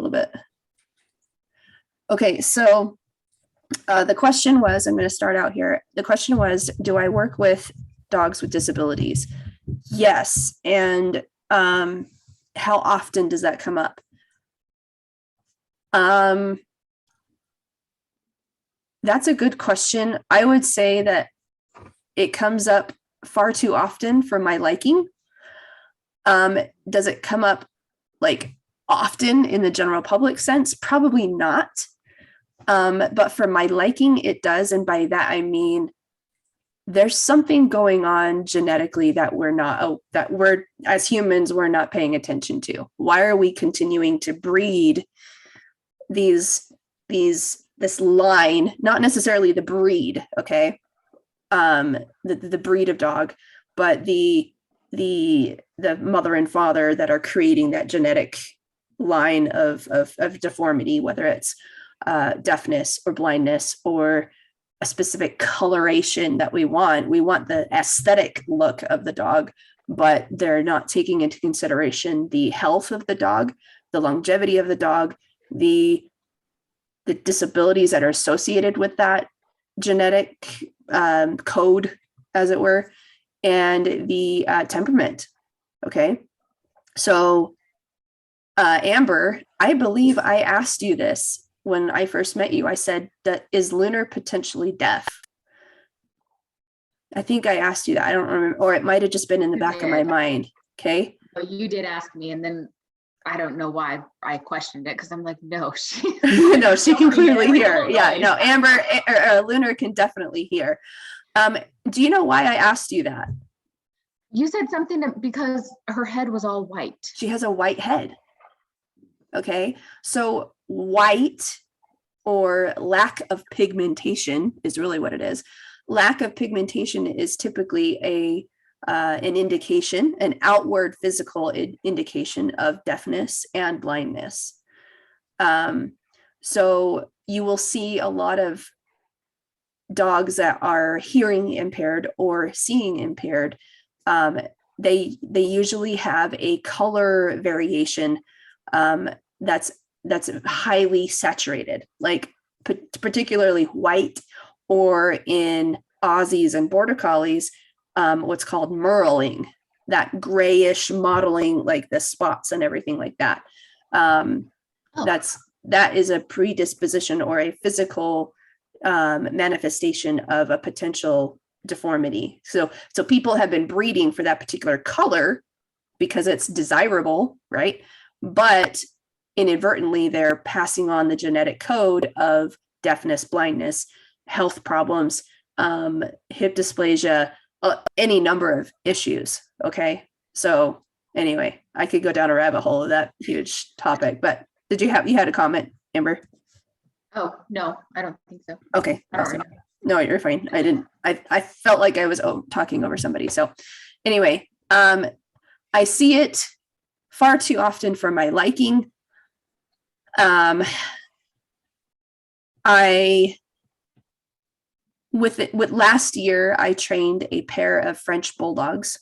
little bit. Okay, so the question was, I'm going to start out here. The question was, do I work with dogs with disabilities? Yes. And how often does that come up? That's a good question. I would say that it comes up far too often for my liking. Does it come up like often in the general public sense? Probably not. But for my liking, it does. And by that, I mean, there's something going on genetically that we're, as humans, we're not paying attention to. Why are we continuing to breed this line, not necessarily the breed, okay? The breed of dog, but the mother and father that are creating that genetic line of deformity, whether it's deafness or blindness or a specific coloration that we want the aesthetic look of the dog, but they're not taking into consideration the health of the dog, the longevity of the dog, the disabilities that are associated with that genetic code, as it were, and the temperament. Okay. So Amber, I believe I asked you this when I first met you. I said, that is Lunar potentially deaf? I think I asked you that. I don't remember, or it might have just been in the back of my mind. Okay. Well, you did ask me, and then I don't know why I questioned it, because I'm like, no, she no, she can clearly hear. Yeah, no, Amber or Lunar can definitely hear. Do you know why I asked you that? You said something because her head was all white. She has a white head. Okay, so white or lack of pigmentation is really what it is. Lack of pigmentation is typically an indication, an outward physical indication of deafness and blindness. So you will see a lot of dogs that are hearing impaired or seeing impaired. They usually have a color variation that's highly saturated, like particularly white, or in Aussies and Border Collies, what's called merling, that grayish mottling, like the spots and everything like that. That is a predisposition or a physical manifestation of a potential deformity. So people have been breeding for that particular color because it's desirable, right? But inadvertently, they're passing on the genetic code of deafness, blindness, health problems, hip dysplasia, any number of issues. Okay. So anyway, I could go down a rabbit hole of that huge topic, but you had a comment, Amber? Oh, no, I don't think so. Okay. Awesome. No, you're fine. I felt like I was talking over somebody. So anyway, I see it far too often for my liking. With last year, I trained a pair of French bulldogs,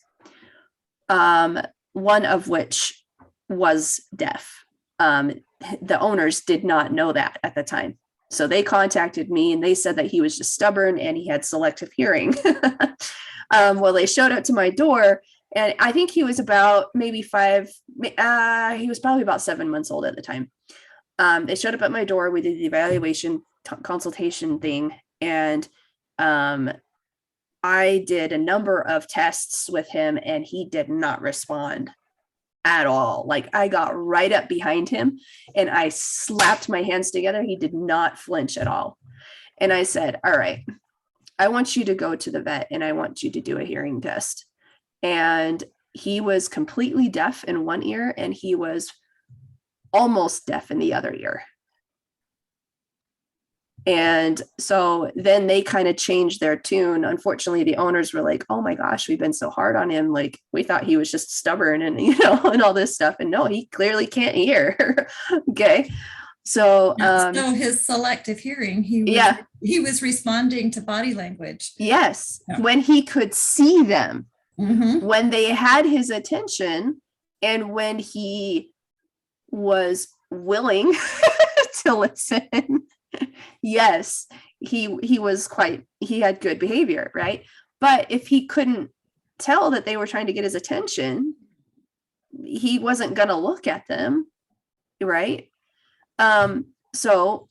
one of which was deaf. The owners did not know that at the time. So they contacted me and they said that he was just stubborn and he had selective hearing. Well, they showed up to my door, and I think he was about maybe he was probably about 7 months old at the time. They showed up at my door. We did the evaluation consultation thing, and I did a number of tests with him, and he did not respond at all. Like, I got right up behind him and I slapped my hands together. He did not flinch at all. And I said, all right, I want you to go to the vet and I want you to do a hearing test. And he was completely deaf in one ear and he was almost deaf in the other ear. And so then they kind of changed their tune. Unfortunately, the owners were like, oh my gosh, we've been so hard on him. Like, we thought he was just stubborn and, and all this stuff. And no, he clearly can't hear. Okay. So, so his selective hearing, he was responding to body language. Yes. Yeah. When he could see them, when they had his attention, and when he was willing to listen, yes, he had good behavior, right? But if he couldn't tell that they were trying to get his attention, he wasn't going to look at them, right? So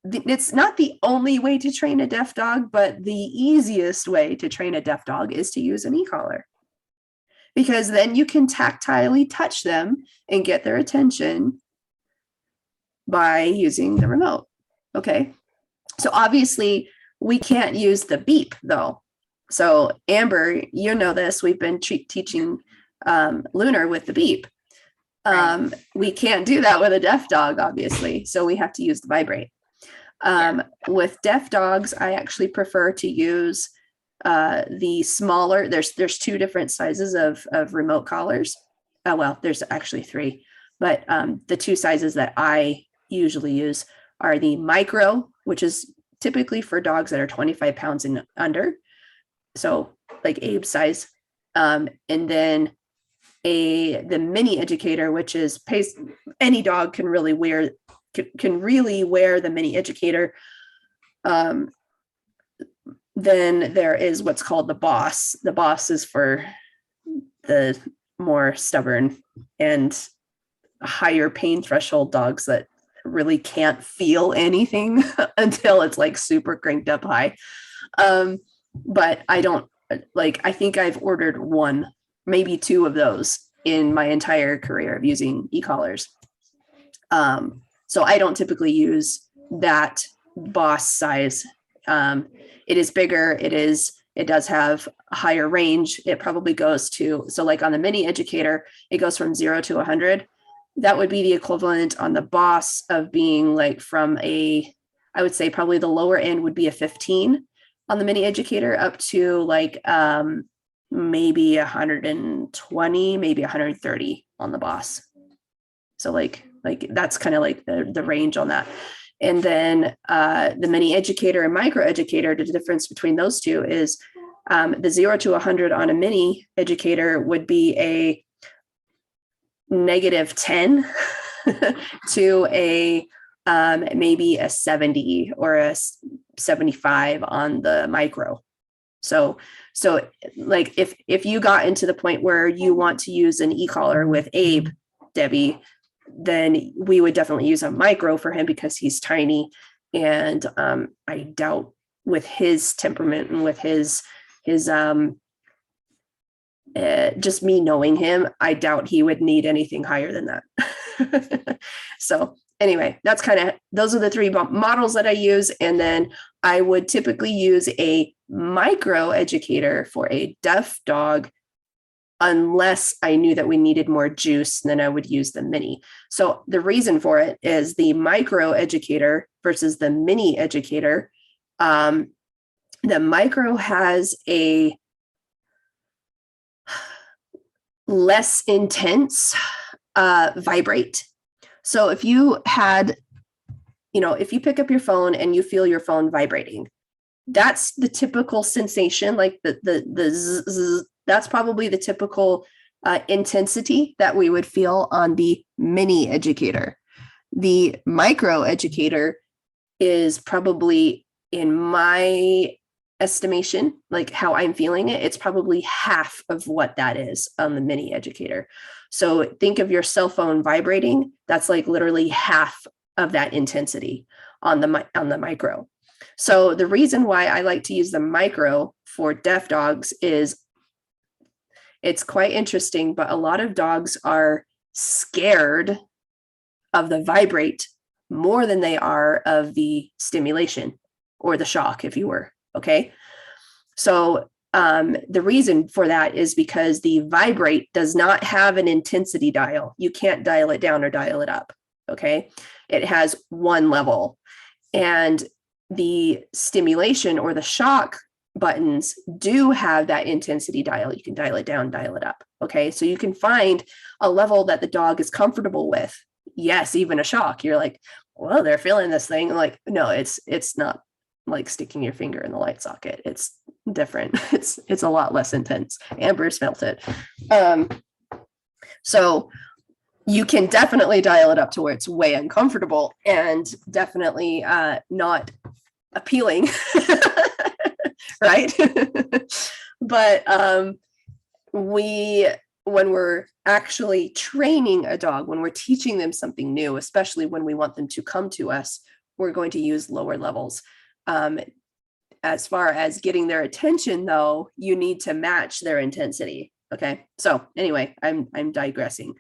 it's not the only way to train a deaf dog, but the easiest way to train a deaf dog is to use an e-collar, because then you can tactilely touch them and get their attention by using the remote. Okay. So obviously we can't use the beep though. So Amber, you know this, we've been teaching Lunar with the beep. We can't do that with a deaf dog, obviously. So we have to use the vibrate. With deaf dogs, I actually prefer to use the smaller, there's two different sizes of remote collars. Well, there's actually three, but the two sizes that I usually use are the micro, which is typically for dogs that are 25 pounds and under. So like Abe's size. And then the mini Educator, which is any dog can really wear the mini Educator. Then there is what's called the Boss. The Boss is for the more stubborn and higher pain threshold dogs that really can't feel anything until it's like super cranked up high. But I think I've ordered one, maybe two of those in my entire career of using e-collars. So I don't typically use that Boss size. It is bigger. It does have a higher range. It probably goes to, so like on the mini Educator, it goes from 0 to 100. That would be the equivalent on the Boss of being like from I would say probably the lower end would be a 15 on the mini Educator up to like maybe 120, maybe 130 on the Boss. So like that's kind of like the range on that. And then the mini Educator and micro Educator, the difference between those two is the 0 to 100 on a mini Educator would be a -10 to a maybe a 70 or a 75 on the micro. So like if you got into the point where you want to use an e-collar with Abe, Debbie, then we would definitely use a micro for him because he's tiny. And I doubt with his temperament and with his just me knowing him, I doubt he would need anything higher than that. So anyway, that's those are the three models that I use. And then I would typically use a micro Educator for a deaf dog, unless I knew that we needed more juice, then I would use the mini. So the reason for it is the micro Educator versus the mini Educator. The micro has a less intense vibrate. So if you pick up your phone and you feel your phone vibrating, that's the typical sensation, like the zzz, that's probably the typical intensity that we would feel on the mini Educator. The micro Educator is probably, in my estimation, like how I'm feeling it, it's probably half of what that is on the mini Educator. So think of your cell phone vibrating. That's like literally half of that intensity on the micro. So the reason why I like to use the micro for deaf dogs is it's quite interesting, but a lot of dogs are scared of the vibrate more than they are of the stimulation or the shock, if you were. Okay. So the reason for that is because the vibrate does not have an intensity dial. You can't dial it down or dial it up. Okay. It has one level, and the stimulation or the shock buttons do have that intensity dial. You can dial it down, dial it up. Okay. So you can find a level that the dog is comfortable with. Yes. Even a shock. You're like, well, they're feeling this thing. Like, no, it's not like sticking your finger in the light socket. It's different. It's a lot less intense. Amber's felt it. So You can definitely dial it up to where it's way uncomfortable and definitely not appealing, right? But when we're actually training a dog, when we're teaching them something new, especially when we want them to come to us, we're going to use lower levels. As far as getting their attention, though, you need to match their intensity. Okay, so anyway, I'm digressing.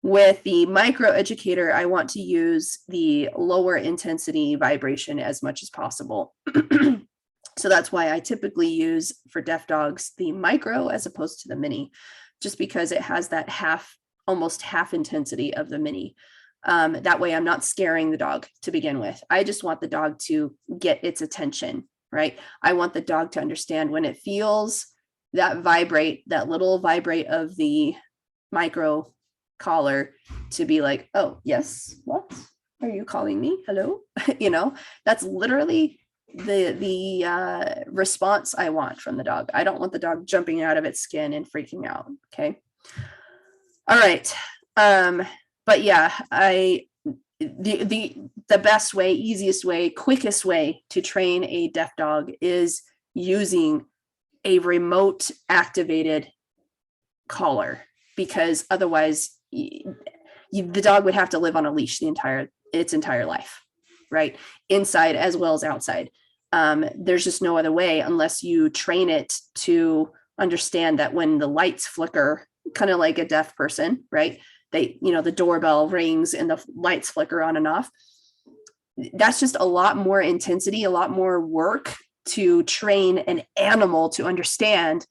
With the micro educator, I want to use the lower intensity vibration as much as possible. So that's why I typically use for deaf dogs the micro as opposed to the mini, just because it has that almost half intensity of the mini. That way I'm not scaring the dog to begin with. I just want the dog to get its attention, right? I want the dog to understand when it feels that vibrate, that little vibrate of the micro collar, to be like, oh, yes, what are you calling me? Hello? That's literally the response I want from the dog. I don't want the dog jumping out of its skin and freaking out. Okay. All right. But yeah, the best way, easiest way, quickest way to train a deaf dog is using a remote activated collar, because otherwise the dog would have to live on a leash its entire life, right? Inside as well as outside. There's just no other way unless you train it to understand that when the lights flicker, kind of like a deaf person, right? The doorbell rings and the lights flicker on and off. That's just a lot more intensity, a lot more work to train an animal to understand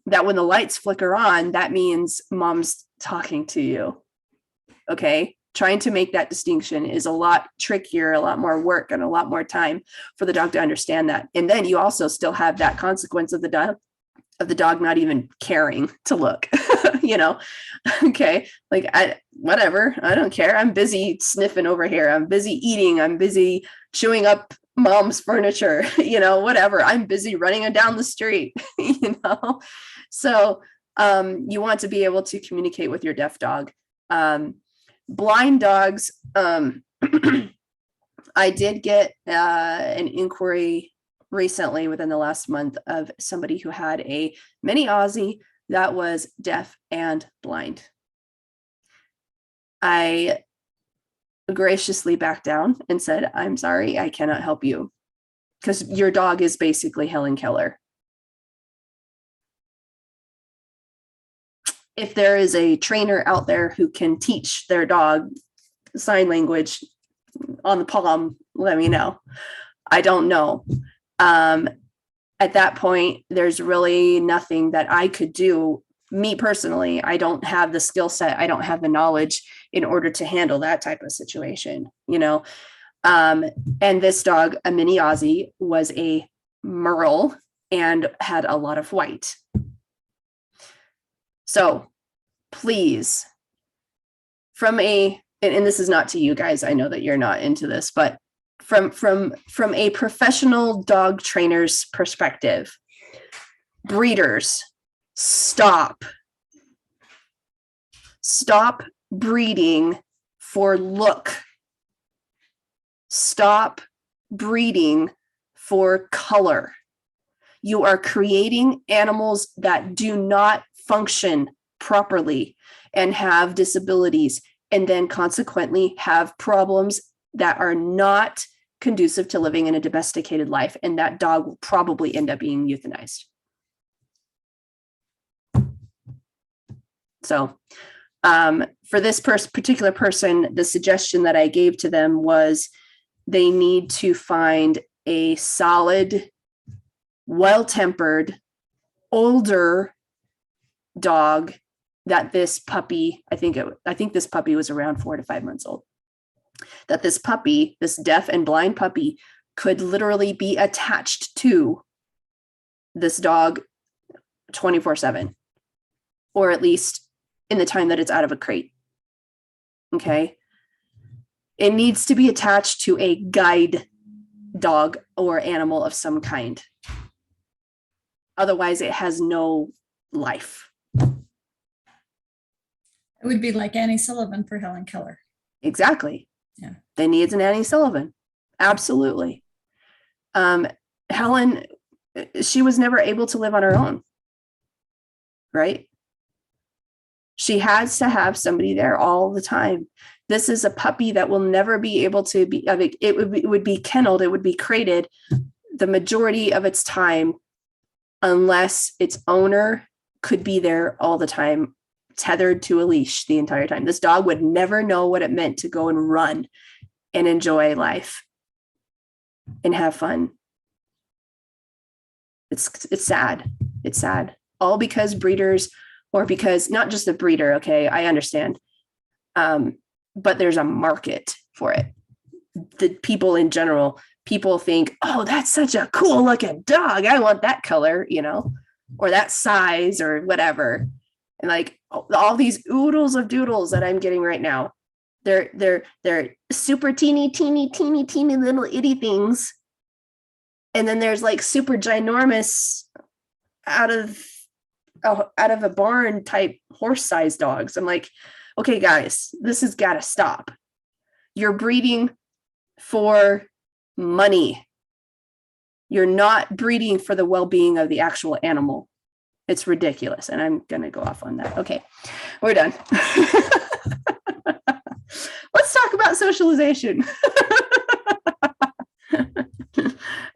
that when the lights flicker on, that means mom's talking to you. Okay. Trying to make that distinction is a lot trickier, a lot more work, and a lot more time for the dog to understand that. And then you also still have that consequence of the dog not even caring to look, okay. Like, whatever, I don't care. I'm busy sniffing over here. I'm busy eating. I'm busy chewing up mom's furniture, whatever. I'm busy running down the street, So you want to be able to communicate with your deaf dog. Blind dogs, I did get an inquiry recently within the last month of somebody who had a mini Aussie that was deaf and blind. I graciously backed down and said, I'm sorry, I cannot help you, because your dog is basically Helen Keller. If there is a trainer out there who can teach their dog sign language on the palm, let me know. I don't know. At that point, there's really nothing that I could do. Me personally, I don't have the skill set. I don't have the knowledge in order to handle that type of situation, and this dog, a mini Aussie, was a Merle and had a lot of white. So please, and this is not to you guys, I know that you're not into this, but from a professional dog trainer's perspective, breeders, stop breeding for look. Stop breeding for color. You are creating animals that do not function properly and have disabilities, and then consequently have problems that are not conducive to living in a domesticated life, and that dog will probably end up being euthanized. So for this particular person, the suggestion that I gave to them was they need to find a solid, well-tempered, older dog that this puppy, I think this puppy was around 4 to 5 months old, that this puppy, this deaf and blind puppy, could literally be attached to this dog 24/7, or at least in the time that it's out of a crate. Okay. It needs to be attached to a guide dog or animal of some kind. Otherwise, it has no life. It would be like Annie Sullivan for Helen Keller. Exactly. Yeah. They needs an Annie Sullivan. Absolutely. Helen, she was never able to live on her own. Right? She has to have somebody there all the time. This is a puppy that will never be able to be, it would be kenneled, it would be crated the majority of its time unless its owner could be there all the time, tethered to a leash the entire time. This dog would never know what it meant to go and run and enjoy life and have fun. It's sad. It's sad. All because breeders, or because not just the breeder, okay, I understand. But there's a market for it. The people in general, people think, oh, that's such a cool looking dog. I want that color, you know, or that size or whatever. And like all these oodles of doodles that I'm getting right now, they're super teeny little itty things. And then there's like super ginormous out of a barn type horse-sized dogs. I'm like, okay, guys, this has got to stop. You're breeding for money. You're not breeding for the well-being of the actual animal. It's ridiculous. And I'm going to go off on that. Okay, we're done. Let's talk about socialization.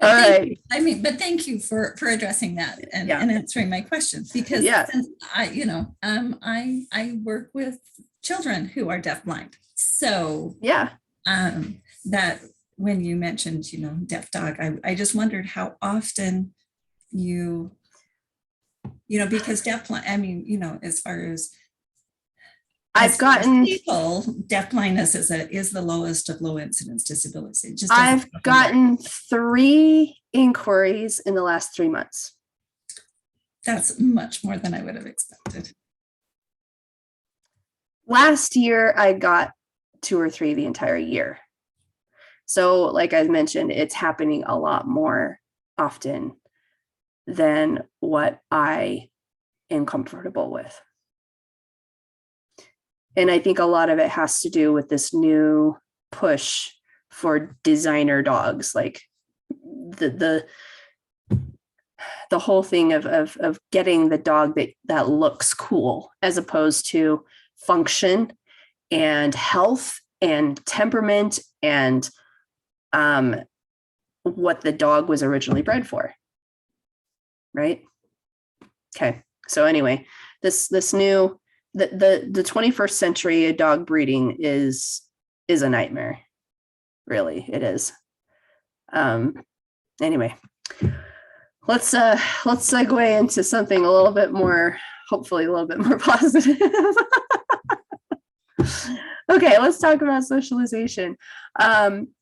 All right. I mean, but thank you for addressing that and answering my questions, because since I work with children who are deafblind. So that when you mentioned, deaf dog, I just wondered how often because deafblind, I mean, as far as I've gotten people, deafblindness is the lowest of low incidence disabilities. I've gotten 3 inquiries in the last 3 months. That's much more than I would have expected. Last year, I got 2 or 3 the entire year. So like I mentioned, it's happening a lot more often than what I am comfortable with. And I think a lot of it has to do with this new push for designer dogs, like the whole thing of getting the dog that looks cool, as opposed to function and health and temperament and what the dog was originally bred for. Right? Okay. So anyway, this new the 21st century dog breeding is a nightmare. Really, it is. Anyway, let's segue into something a little bit more, hopefully a little bit more positive. Okay, let's talk about socialization.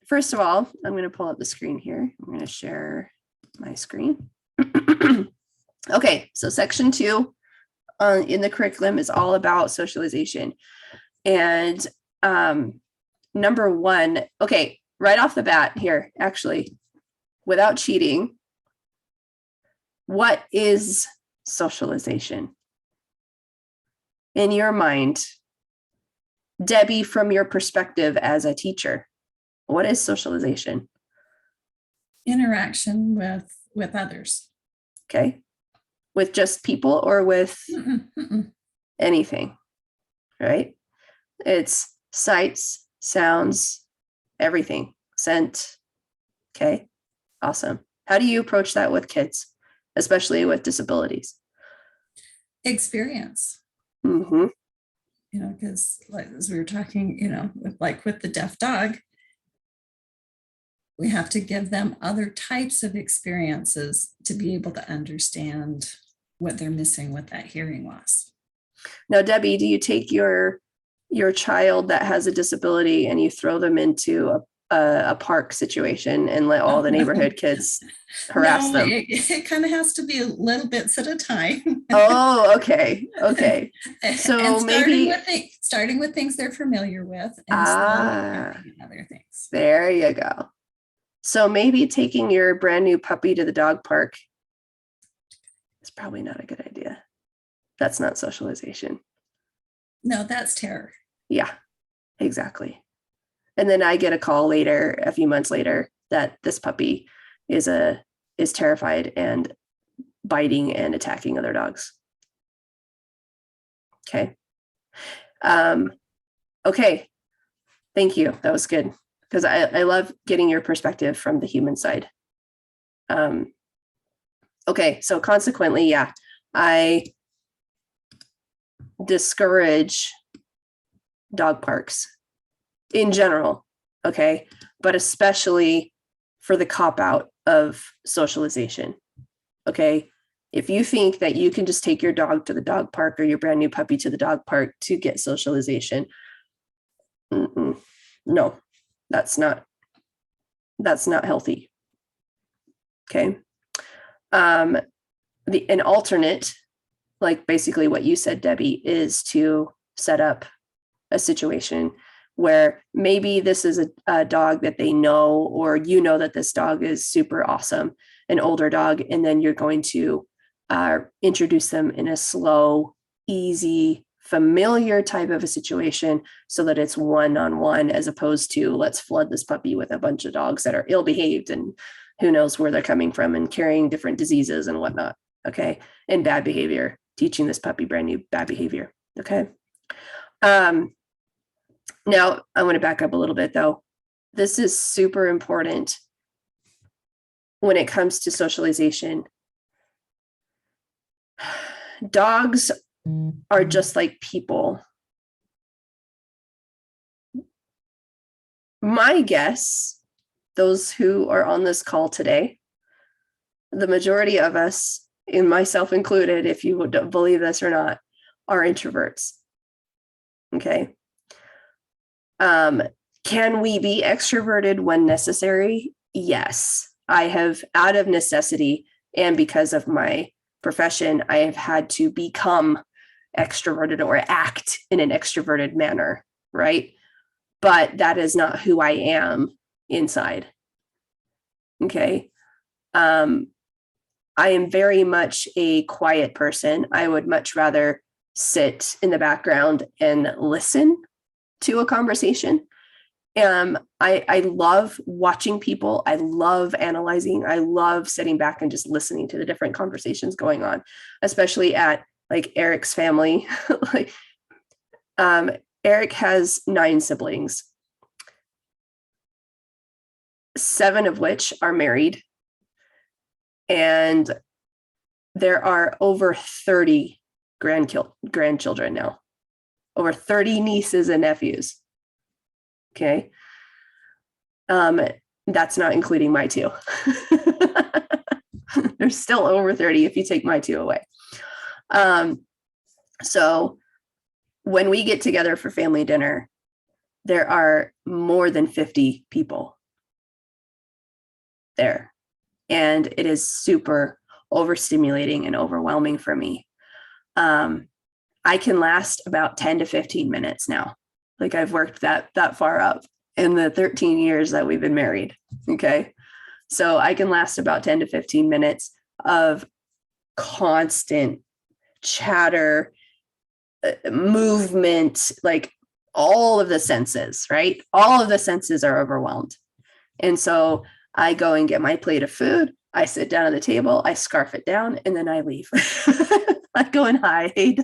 First of all, I'm going to pull up the screen here. I'm going to share my screen. Okay, so section 2 in the curriculum is all about socialization. And number 1, okay, right off the bat here, actually, without cheating, what is socialization? In your mind, Debbie, from your perspective as a teacher, what is socialization? Interaction with others. Okay. With just people or with anything, right? It's sights, sounds, everything, scent. Okay. Awesome. How do you approach that with kids, especially with disabilities? Experience. Mm-hmm. Because like as we were talking, with the deaf dog, we have to give them other types of experiences to be able to understand what they're missing with that hearing loss. Now, Debbie, do you take your child that has a disability and you throw them into a park situation and let all the neighborhood kids harass them? It kind of has to be a little bits at a time. Oh, okay. Okay. So and maybe starting with things they're familiar with and slowly other things. There you go. So maybe taking your brand new puppy to the dog park is probably not a good idea. That's not socialization. No, that's terror. Yeah, exactly. And then I get a call later, a few months later, that this puppy is terrified and biting and attacking other dogs. Okay. Okay. Thank you. That was good. Because I love getting your perspective from the human side. Okay. So consequently, yeah, I discourage dog parks in general. Okay. But especially for the cop out of socialization. Okay. If you think that you can just take your dog to the dog park or your brand new puppy to the dog park to get socialization, no, that's not healthy. Okay. An alternate, like basically what you said, Debbie, is to set up a situation where maybe this is a dog that they know, or you know that this dog is super awesome, an older dog, and then you're going to introduce them in a slow, easy, familiar type of a situation so that it's one-on-one, as opposed to let's flood this puppy with a bunch of dogs that are ill-behaved and who knows where they're coming from and carrying different diseases and whatnot. Okay. And bad behavior, teaching this puppy brand new bad behavior. Okay. Now I want to back up a little bit though. This is super important when it comes to socialization. Dogs are just like people. My guess, those who are on this call today, the majority of us, and myself included, if you would believe this or not, are introverts. Okay. Can we be extroverted when necessary? Yes. I have, out of necessity and because of my profession, I have had to become extroverted or act in an extroverted manner, right? But that is not who I am inside. Okay. I am very much a quiet person. I would much rather sit in the background and listen to a conversation. I love watching people. I love analyzing. I love sitting back and just listening to the different conversations going on, especially at like Eric's family. Eric has 9 siblings, 7 of which are married. And there are over 30 grandchildren now, over 30 nieces and nephews. Okay. That's not including my 2. There's still over 30 if you take my 2 away. So when we get together for family dinner, there are more than 50 people there. And it is super overstimulating and overwhelming for me. I can last about 10 to 15 minutes now. Like I've worked that far up in the 13 years that we've been married. Okay. So I can last about 10 to 15 minutes of constant chatter, movement, like all of the senses, right? All of the senses are overwhelmed. And so I go and get my plate of food. I sit down at the table, I scarf it down, and then I leave. I go and hide.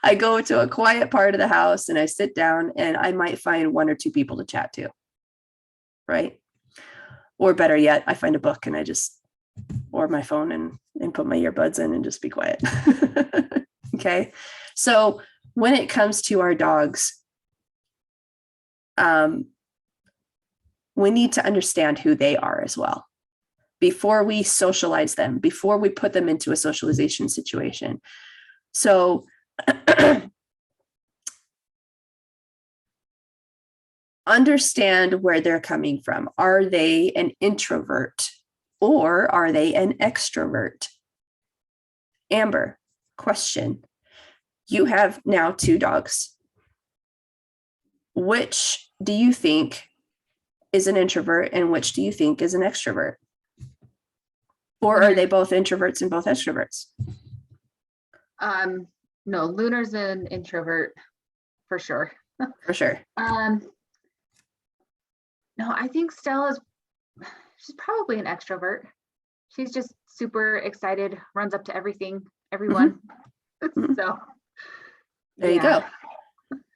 I go to a quiet part of the house and I sit down and I might find 1 or 2 people to chat to. Right. Or better yet, I find a book and I just, or my phone and put my earbuds in and just be quiet. Okay. So when it comes to our dogs, we need to understand who they are as well before we socialize them, before we put them into a socialization situation. So understand where they're coming from. Are they an introvert or are they an extrovert? Amber, question. You have now 2 dogs. Which do you think is an introvert and which do you think is an extrovert? Or are they both introverts and both extroverts? No, Lunar's an introvert for sure. For sure. No, I think she's probably an extrovert. She's just super excited, runs up to everything, everyone. Mhm. So there you go.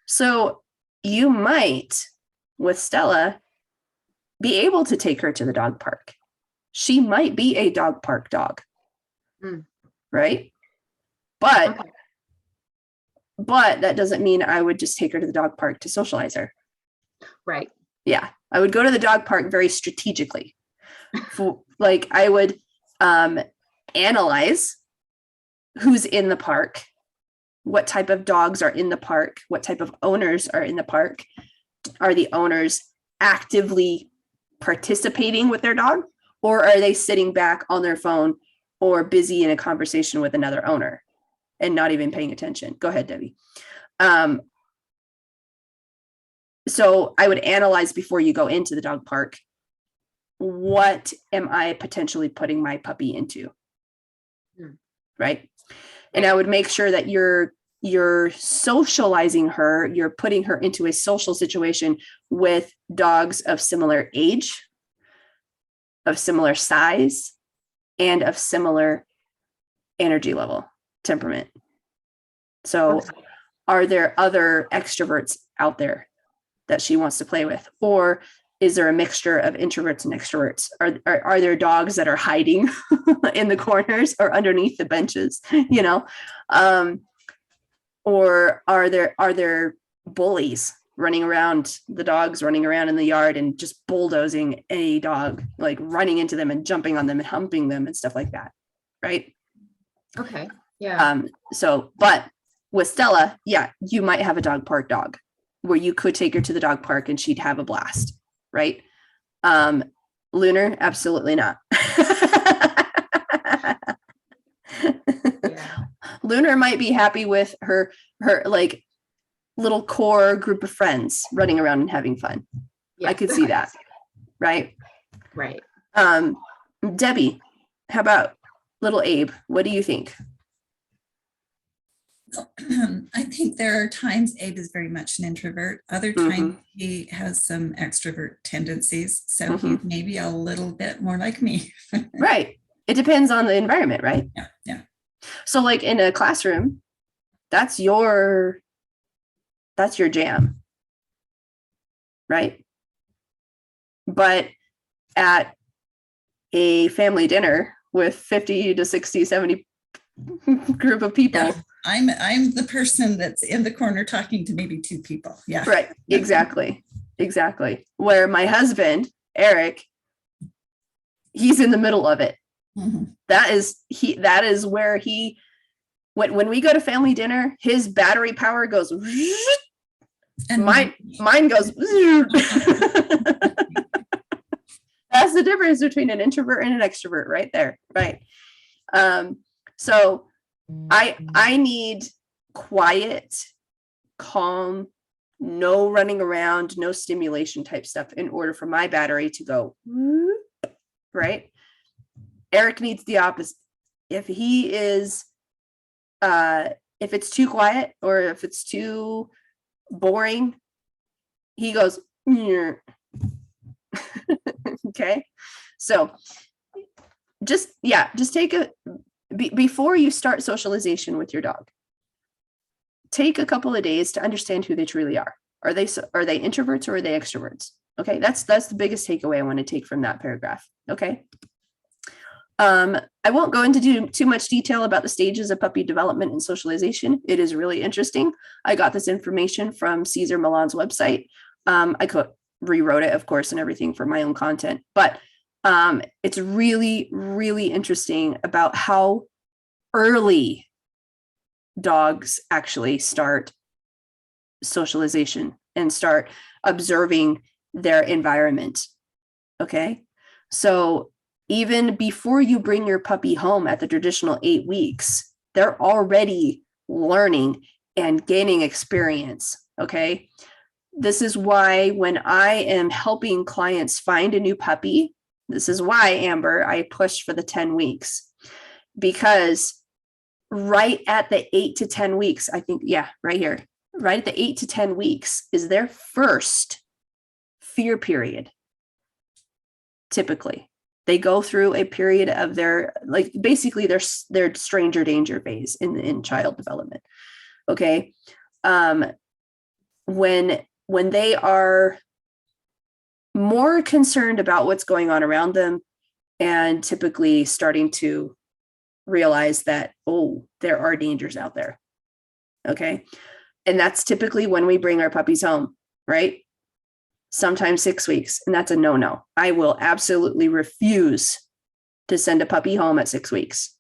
So you might, with Stella, be able to take her to the dog park. She might be a dog park dog. Right? But that doesn't mean I would just take her to the dog park to socialize her. Right. Yeah. I would go to the dog park very strategically. Like I would analyze who's in the park, what type of dogs are in the park, what type of owners are in the park. Are the owners actively participating with their dog, or are they sitting back on their phone or busy in a conversation with another owner and not even paying attention? Go ahead, Debbie. So I would analyze before you go into the dog park, what am I potentially putting my puppy into? Right. And I would make sure that you're socializing her, you're putting her into a social situation with dogs of similar age, of similar size, and of similar energy level, temperament. So are there other extroverts out there that she wants to play with? Or is there a mixture of introverts and extroverts? Are there dogs that are hiding in the corners or underneath the benches, you know? Or are there bullies running around, the dogs running around in the yard and just bulldozing a dog, like running into them and jumping on them and humping them and stuff like that, right? Okay. Yeah. But with Stella, yeah, you might have a dog park dog where you could take her to the dog park and she'd have a blast, right? Lunar, absolutely not. Yeah. Lunar might be happy with her like little core group of friends running around and having fun. Yes. I could see that. Right. Right. Debbie, how about little Abe? What do you think? I think there are times Abe is very much an introvert. Other times he has some extrovert tendencies. So he's maybe a little bit more like me. Right. It depends on the environment, right? Yeah. Yeah. So like in a classroom, that's your jam. Right. But at a family dinner with 50 to 60, 70 group of people. Yeah. I'm the person that's in the corner talking to maybe two people. Yeah. Right. Exactly. Where my husband, Eric, he's in the middle of it. That is where when we go to family dinner, his battery power goes and mine goes. That's the difference between an introvert and an extrovert right there. Right. So I need quiet, calm, no running around, no stimulation type stuff in order for my battery to go right. Eric needs the opposite. If he is, if it's too quiet or if it's too boring, he goes. Okay, so just take before you start socialization with your dog, take a couple of days to understand who they truly are. Are they introverts or are they extroverts? Okay, that's the biggest takeaway I want to take from that paragraph. Okay. I won't go into too much detail about the stages of puppy development and socialization. It is really interesting. I got this information from Cesar Millan's website. I rewrote it, of course, and everything for my own content, but it's really, really interesting about how early dogs actually start socialization and start observing their environment. Okay. So even before you bring your puppy home at the traditional 8 weeks, they're already learning and gaining experience. Okay. This is why when I am helping clients find a new puppy, this is why, Amber, I push for the 10 weeks, because right at the 8 to 10 weeks, I think, yeah, right here, right at the 8 to 10 weeks is their first fear period. Typically, they go through a period of their, like, basically their stranger danger phase in child development. Okay. When they are more concerned about what's going on around them and typically starting to realize that, oh, there are dangers out there. Okay. And that's typically when we bring our puppies home, right? Sometimes 6 weeks. And that's a no-no. I will absolutely refuse to send a puppy home at 6 weeks.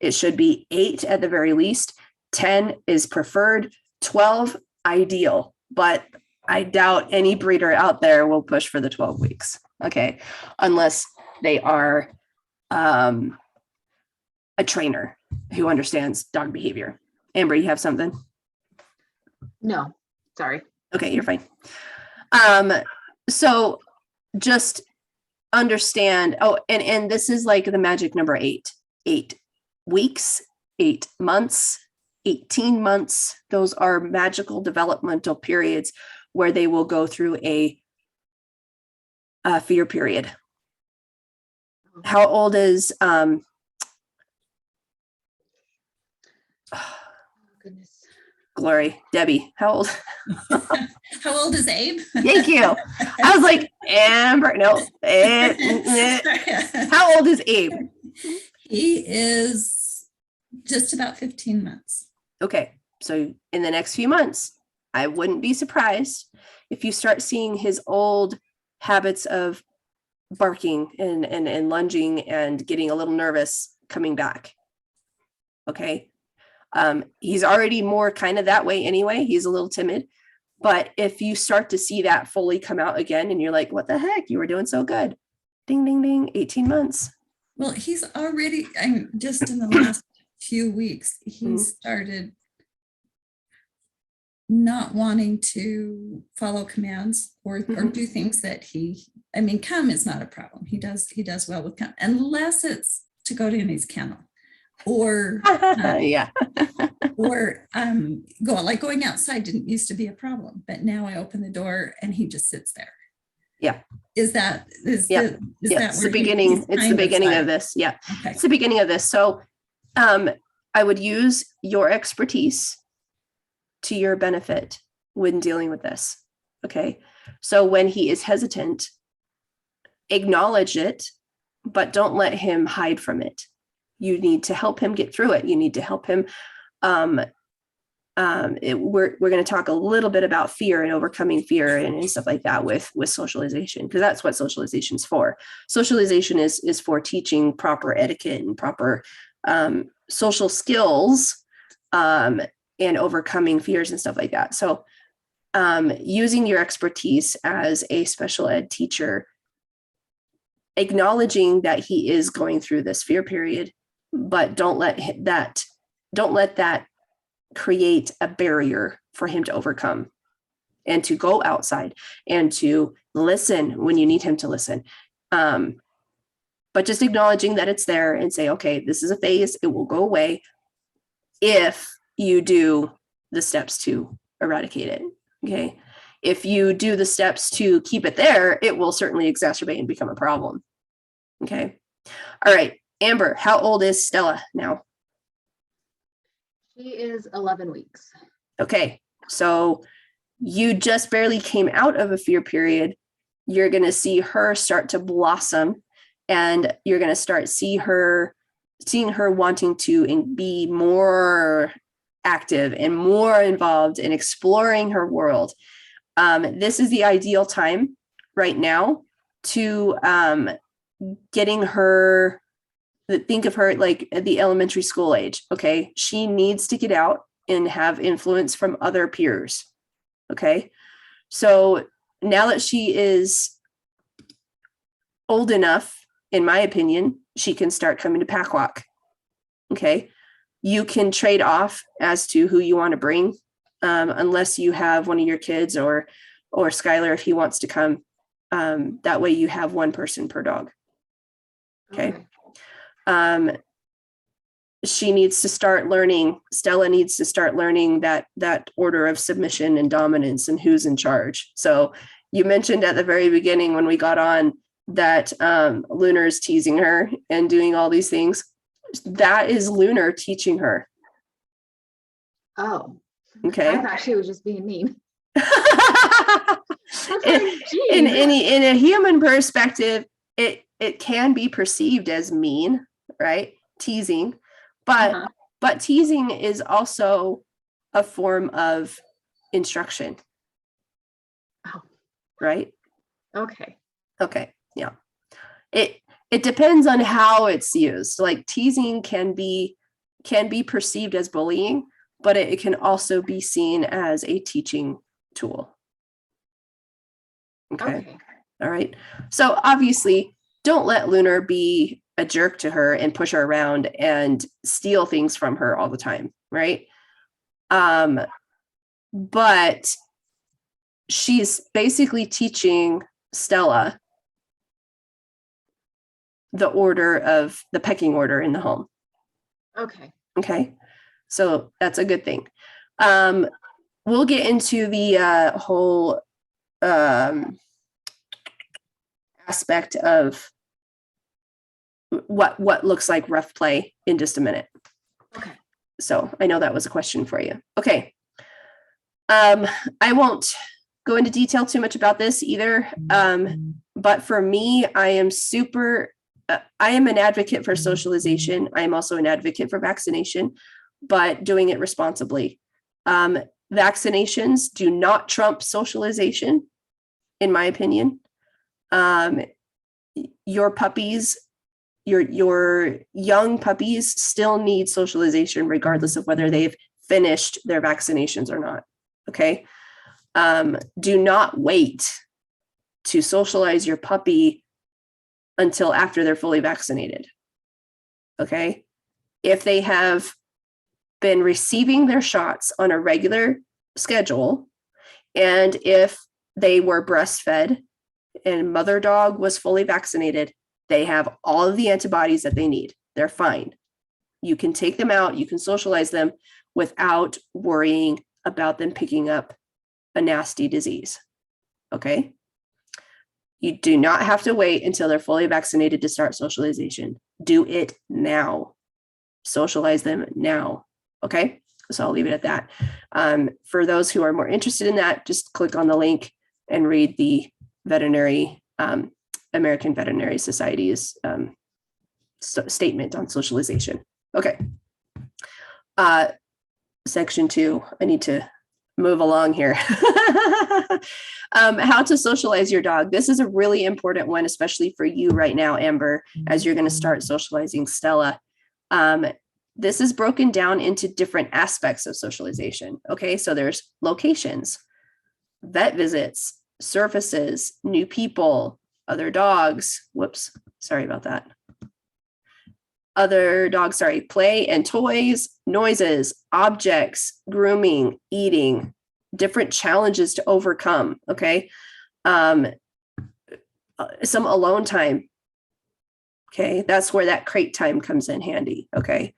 It should be 8 at the very least. 10 is preferred. 12 ideal, but I doubt any breeder out there will push for the 12 weeks. Okay. Unless they are a trainer who understands dog behavior. Amber, you have something? No, sorry. Okay, you're fine. So just understand, oh, and this is like the magic number 8. 8 weeks, 8 months, 18 months. Those are magical developmental periods where they will go through a fear period. How old is Goodness. Glory, Debbie, how old? How old is Abe? Thank you. I was like, Amber, no. How old is Abe? He is just about 15 months. Okay, so in the next few months, I wouldn't be surprised if you start seeing his old habits of barking and lunging and getting a little nervous coming back. Okay. He's already more kind of that way anyway. He's a little timid. But if you start to see that fully come out again and you're like, what the heck? You were doing so good. Ding, ding, ding, 18 months. Well, he's already, just in the last few weeks, he started not wanting to follow commands or do things that come is not a problem. He does well with come, unless it's to go to his kennel or yeah. or go, like going outside didn't used to be a problem, but now I open the door and he just sits there. Yeah. Is that it's the beginning? It's the beginning of this. Yeah. Okay. It's the beginning of this. So I would use your expertise to your benefit when dealing with this. Okay. So when he is hesitant, acknowledge it, but don't let him hide from it. You need to help him get through it. You need to help him. We're going to talk a little bit about fear and overcoming fear and stuff like that with socialization, because that's what socialization is for. Socialization is for teaching proper etiquette and proper social skills and overcoming fears and stuff like that. So using your expertise as a special ed teacher, acknowledging that he is going through this fear period, but don't let that create a barrier for him to overcome, and to go outside and to listen when you need him to listen. But just acknowledging that it's there and say, okay, this is a phase, it will go away if you do the steps to eradicate it. Okay. If you do the steps to keep it there, it will certainly exacerbate and become a problem. Okay. All right. Amber, how old is Stella now? She is 11 weeks. Okay. So you just barely came out of a fear period. You're going to see her start to blossom, and you're going to start seeing her wanting to be more active and more involved in exploring her world. This is the ideal time right now to getting her, think of her like at the elementary school age. Okay. She needs to get out and have influence from other peers. Okay. So now that she is old enough, in my opinion, she can start coming to pack walk. Okay. You can trade off as to who you want to bring, unless you have one of your kids or Skylar, if he wants to come. That way you have one person per dog. Okay. she needs to start learning, Stella needs to start learning that order of submission and dominance and who's in charge. So you mentioned at the very beginning when we got on that Lunar's teasing her and doing all these things. That is Lunar teaching her. Oh, Okay. I thought she was just being mean. in a human perspective, it can be perceived as mean, right? Teasing, but teasing is also a form of instruction. Oh. Right? Okay. Yeah. It depends on how it's used. Like teasing can be perceived as bullying, but it can also be seen as a teaching tool. Okay. All right. So obviously, don't let Lunar be a jerk to her and push her around and steal things from her all the time, right? But she's basically teaching Stella the pecking order in the home. Okay. So that's a good thing. We'll get into the whole aspect of what looks like rough play in just a minute. Okay. So I know that was a question for you. Okay. I won't go into detail too much about this either. But for me, I am an advocate for socialization. I am also an advocate for vaccination, but doing it responsibly. Vaccinations do not trump socialization, in my opinion. Your puppies, your young puppies still need socialization regardless of whether they've finished their vaccinations or not. Okay. Do not wait to socialize your puppy until after they're fully vaccinated. Okay. If they have been receiving their shots on a regular schedule, and if they were breastfed and mother dog was fully vaccinated, they have all of the antibodies that they need. They're fine. You can take them out, you can socialize them without worrying about them picking up a nasty disease. Okay. You do not have to wait until they're fully vaccinated to start socialization. Do it now. Socialize them now. Okay. So I'll leave it at that. For those who are more interested in that, just click on the link and read the American Veterinary Society's statement on socialization. Okay. Section 2, I need to move along here. How to socialize your dog. This is a really important one, especially for you right now, Amber, as you're going to start socializing Stella. This is broken down into different aspects of socialization. Okay, so there's locations, vet visits, surfaces, new people, other dogs. Whoops, sorry about that. Other dogs, sorry, play and toys, noises, objects, grooming, eating, different challenges to overcome. Okay. Some alone time. Okay. That's where that crate time comes in handy. Okay.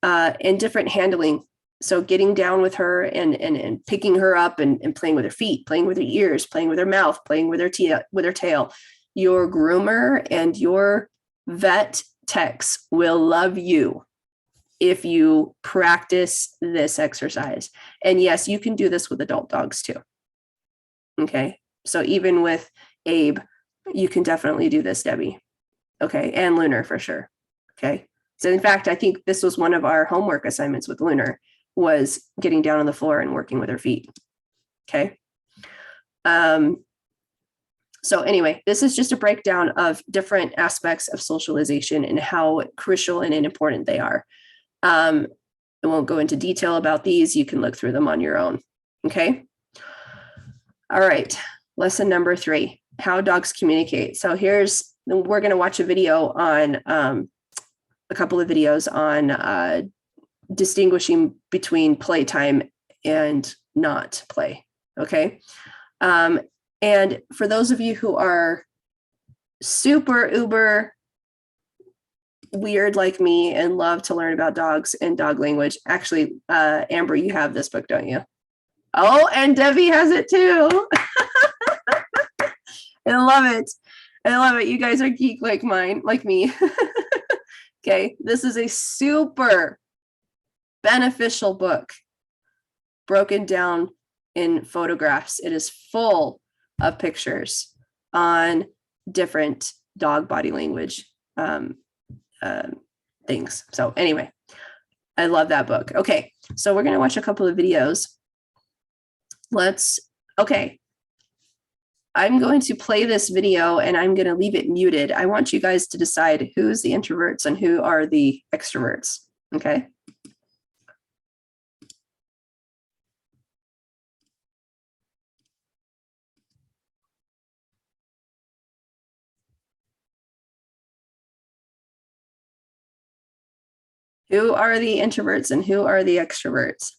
And different handling. So getting down with her and picking her up and playing with her feet, playing with her ears, playing with her mouth, playing with her tail. Your groomer and your vet techs will love you if you practice this exercise. And yes, you can do this with adult dogs too. Okay. So even with Abe, you can definitely do this, Debbie. Okay. And Lunar for sure. Okay. So in fact, I think this was one of our homework assignments with Lunar, was getting down on the floor and working with her feet. Okay. So anyway, this is just a breakdown of different aspects of socialization and how crucial and important they are. I won't go into detail about these. You can look through them on your own. Okay. All right. Lesson number 3, how dogs communicate. So we're going to watch a video on a couple of videos on distinguishing between playtime and not play. Okay. And for those of you who are super uber weird like me and love to learn about dogs and dog language. Actually, Amber, you have this book, don't you? Oh, and Debbie has it too. I love it. I love it. You guys are geek like me. Okay, this is a super beneficial book broken down in photographs. It is full of pictures on different dog body language things. So anyway, I love that book. Okay, so we're going to watch a couple of videos. Okay. I'm going to play this video and I'm going to leave it muted. I want you guys to decide who's the introverts and who are the extroverts. Okay. Who are the introverts and who are the extroverts?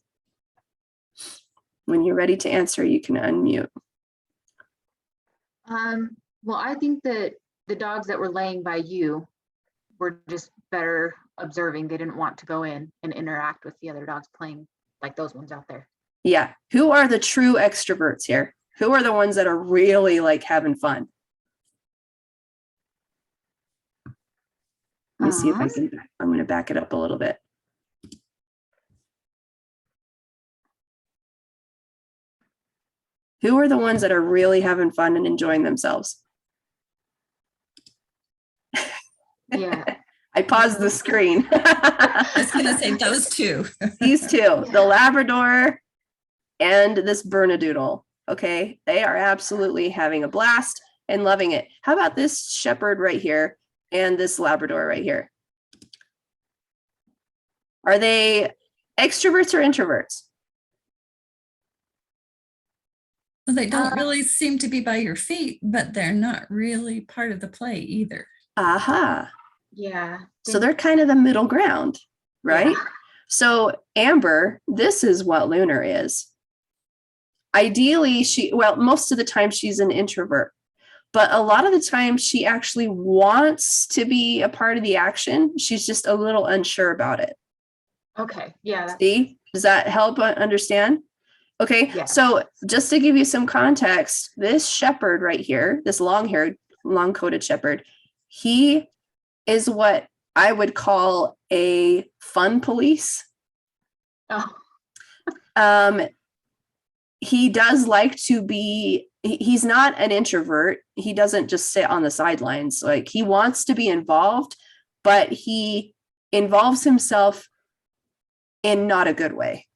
When you're ready to answer, you can unmute. Well, I think that the dogs that were laying by you were just better observing. They didn't want to go in and interact with the other dogs playing like those ones out there. Yeah. Who are the true extroverts here? Who are the ones that are really like having fun? Let me see if I can, I'm going to back it up a little bit. Who are the ones that are really having fun and enjoying themselves? Yeah. I paused the screen. I was going to say those two. These two, the Labrador and this Bernedoodle. Okay, they are absolutely having a blast and loving it. How about this Shepherd right here and this Labrador right here? Are they extroverts or introverts? Well, they don't really seem to be by your feet, but they're not really part of the play either. Aha. Yeah. So they're kind of the middle ground, right? Yeah. So Amber, this is what Lunar is. Ideally, most of the time she's an introvert, but a lot of the time she actually wants to be a part of the action. She's just a little unsure about it. Okay. Yeah. See, does that help understand? Okay. Yeah. So just to give you some context, this shepherd right here, this long-haired, long-coated shepherd, he is what I would call a fun police. Oh. He does like to be, he's not an introvert. He doesn't just sit on the sidelines. Like, he wants to be involved, but he involves himself in not a good way.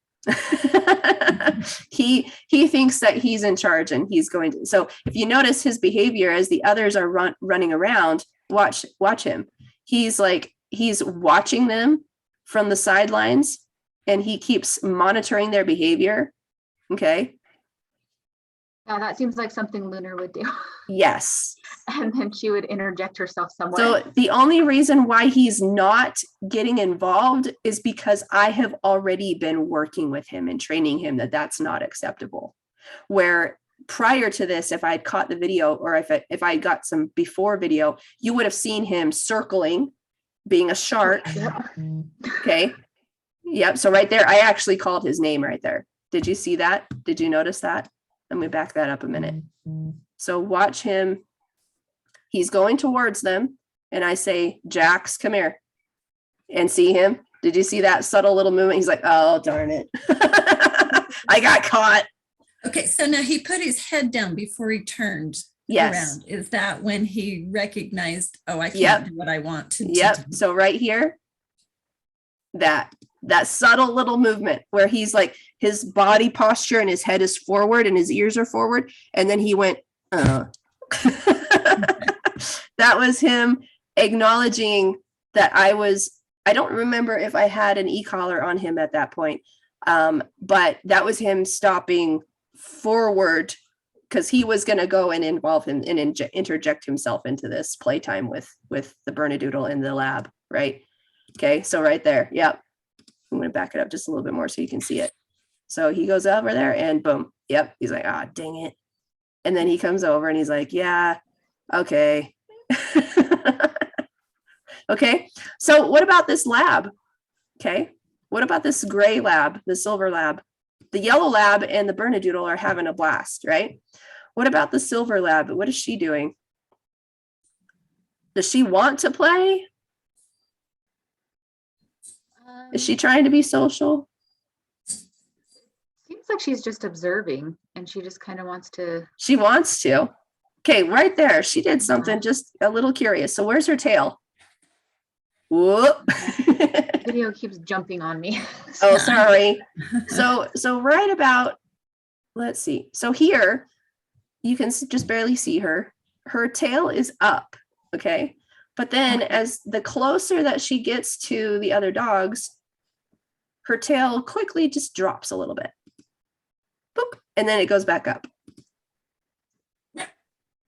He thinks that he's in charge and he's going to. So if you notice his behavior as the others are running around, watch him. He's watching them from the sidelines and he keeps monitoring their behavior. Okay. Yeah, that seems like something Lunar would do. Yes. And then she would interject herself somewhere. So the only reason why he's not getting involved is because I have already been working with him and training him that that's not acceptable. Where prior to this, if I'd caught the video or if I got some before video, you would have seen him circling, being a shark. Yeah. Okay. Yep. So right there, I actually called his name right there. Did you see that? Did you notice that? Let me back that up a minute. So watch him. He's going towards them. And I say, Jax, come here. And see him. Did you see that subtle little movement? He's like, oh, darn it. I got caught. Okay, so now he put his head down before he turned around. Is that when he recognized, oh, I can't do what I want to do? So right here, that subtle little movement where he's like, his body posture and his head is forward and his ears are forward. And then he went, that was him acknowledging that I don't remember if I had an e-collar on him at that point. But that was him stopping forward because he was going to go and involve him and interject himself into this playtime with the Bernedoodle in the lab. Right. Okay. So right there. Yep. I'm going to back it up just a little bit more so you can see it. So he goes over there and boom. Yep. He's like, ah, dang it. And then he comes over and he's like, yeah, okay. Okay. So what about this lab? Okay. What about this gray lab, the silver lab? The yellow lab and the Bernedoodle are having a blast, right? What about the silver lab? What is she doing? Does she want to play? Is she trying to be social? Seems like she's just observing and she just kind of wants to. She wants to. Okay, right there. She did something just a little curious. So where's her tail? Whoop. Video keeps jumping on me. Oh, sorry. So right about, let's see. So here, you can just barely see her. Her tail is up, okay? But then as the closer that she gets to the other dogs, her tail quickly just drops a little bit. Boop, and then it goes back up.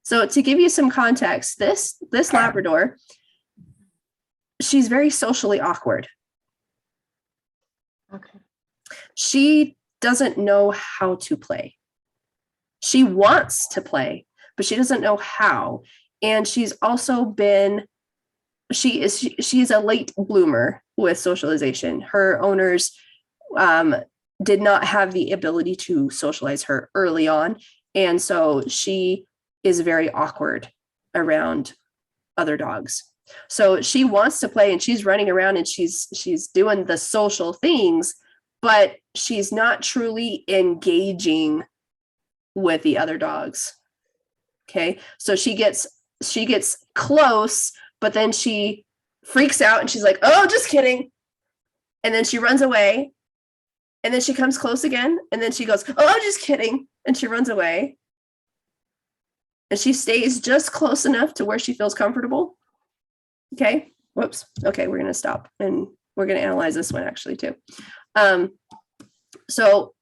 So to give you some context, this Labrador, she's very socially awkward. Okay. She doesn't know how to play. She wants to play, but she doesn't know how. And she's also been, she's a late bloomer with socialization. Her owners did not have the ability to socialize her early on. And so she is very awkward around other dogs. So she wants to play and she's running around and she's doing the social things, but she's not truly engaging with the other dogs. Okay. So she gets close, but then she freaks out and she's like, oh, just kidding. And then she runs away. And then she comes close again. And then she goes, oh, I'm just kidding. And she runs away. And she stays just close enough to where she feels comfortable. Okay. Whoops. Okay. We're going to stop and we're going to analyze this one actually too. So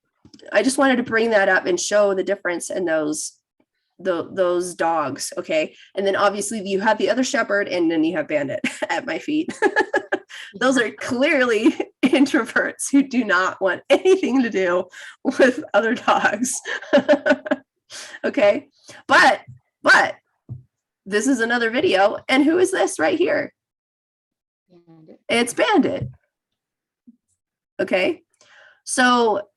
I just wanted to bring that up and show the difference in those dogs. Okay. And then obviously you have the other shepherd and then you have Bandit at my feet. Those are clearly introverts who do not want anything to do with other dogs. Okay. But this is another video. And who is this right here? Bandit. It's Bandit. Okay. So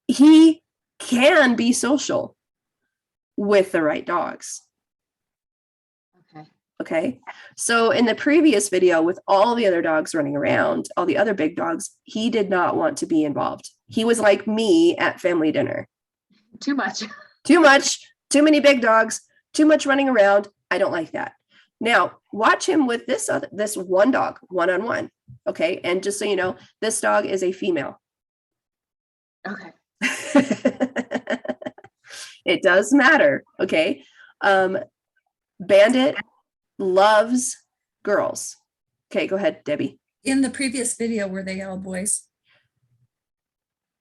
he can be social with the right dogs. Okay. Okay. So in the previous video with all the other dogs running around, all the other big dogs, he did not want to be involved. He was like me at family dinner. Too much. Too much, too many big dogs, too much running around. I don't like that. Now, watch him with this one dog, one-on-one. Okay. And just so you know, this dog is a female. Okay. It does matter. Okay. Bandit loves girls. Okay, go ahead, Debbie. In the previous video, were they all boys?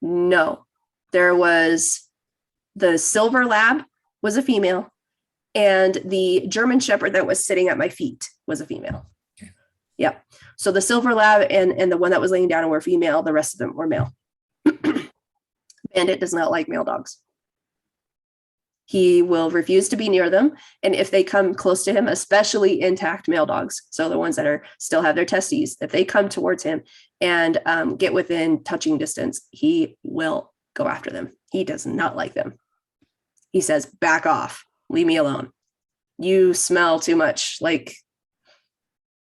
No, there was the silver lab was a female and the German shepherd that was sitting at my feet was a female. Okay. Yep. So the silver lab and the one that was laying down were female. The rest of them were male. Bandit does not like male dogs. He will refuse to be near them. And if they come close to him, especially intact male dogs, so the ones that still have their testes, if they come towards him and get within touching distance, he will go after them. He does not like them. He says, back off, leave me alone. You smell too much like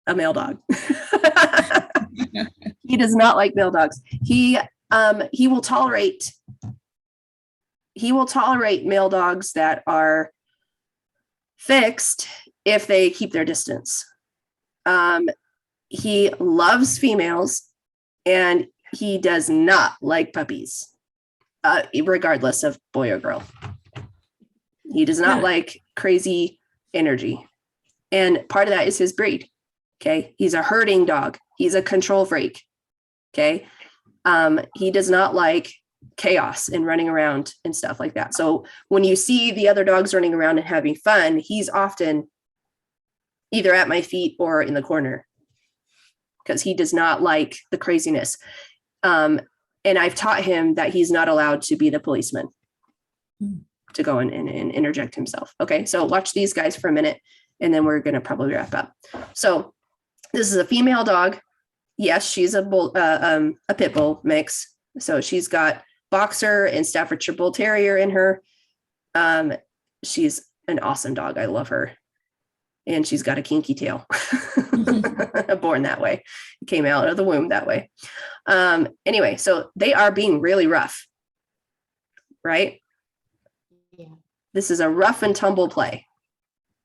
a male dog. He does not like male dogs. He will tolerate male dogs that are fixed if they keep their distance. He loves females and he does not like puppies, regardless of boy or girl. He does not like crazy energy. And part of that is his breed. Okay. He's a herding dog. He's a control freak. Okay. He does not like chaos and running around and stuff like that. So when you see the other dogs running around and having fun, he's often either at my feet or in the corner because he does not like the craziness. And I've taught him that he's not allowed to be the policeman to go and interject himself. Okay, so watch these guys for a minute and then we're going to probably wrap up. So this is a female dog. Yes, she's a pit bull mix. So she's got Boxer and Staffordshire Bull Terrier in her. She's an awesome dog. I love her. And she's got a kinky tail. Born that way. Came out of the womb that way. Anyway, so they are being really rough, right? Yeah. This is a rough and tumble play.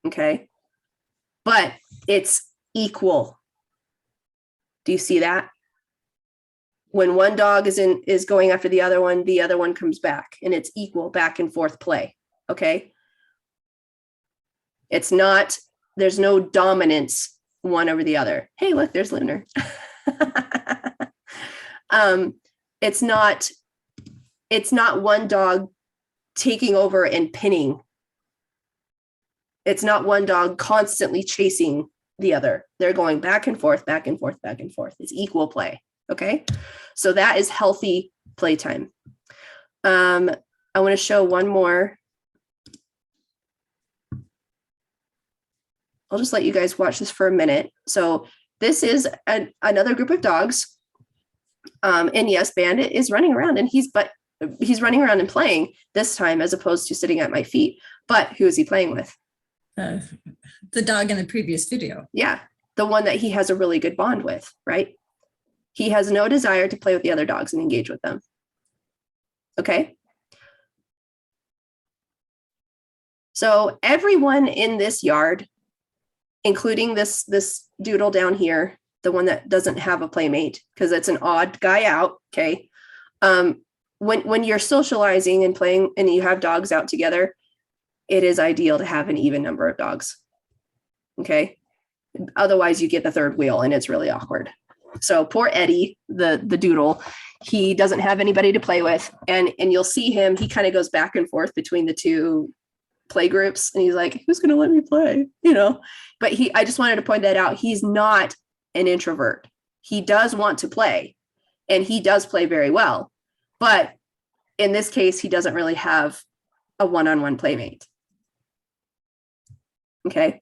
Okay. But it's equal. Do you see that? When one dog is going after the other one comes back, and it's equal back and forth play. Okay. It's not, there's no dominance one over the other. Hey, look, there's Lunar. It's not one dog taking over and pinning. It's not one dog constantly chasing the other. They're going back and forth, back and forth, back and forth. It's equal play. Okay. So that is healthy playtime. I want to show one more. I'll just let you guys watch this for a minute. So this is another group of dogs. And yes, Bandit is running around, and he's running around and playing this time as opposed to sitting at my feet. But who is he playing with? The dog in the previous video. Yeah, the one that he has a really good bond with, right? He has no desire to play with the other dogs and engage with them. Okay. So everyone in this yard, including this doodle down here, the one that doesn't have a playmate because it's an odd guy out. Okay. When you're socializing and playing and you have dogs out together, it is ideal to have an even number of dogs. Okay. Otherwise you get the third wheel and it's really awkward. So poor Eddie, the doodle, he doesn't have anybody to play with. And you'll see him, he kind of goes back and forth between the two play groups. And he's like, who's going to let me play? But I just wanted to point that out. He's not an introvert. He does want to play, and he does play very well. But in this case, he doesn't really have a one-on-one playmate. Okay.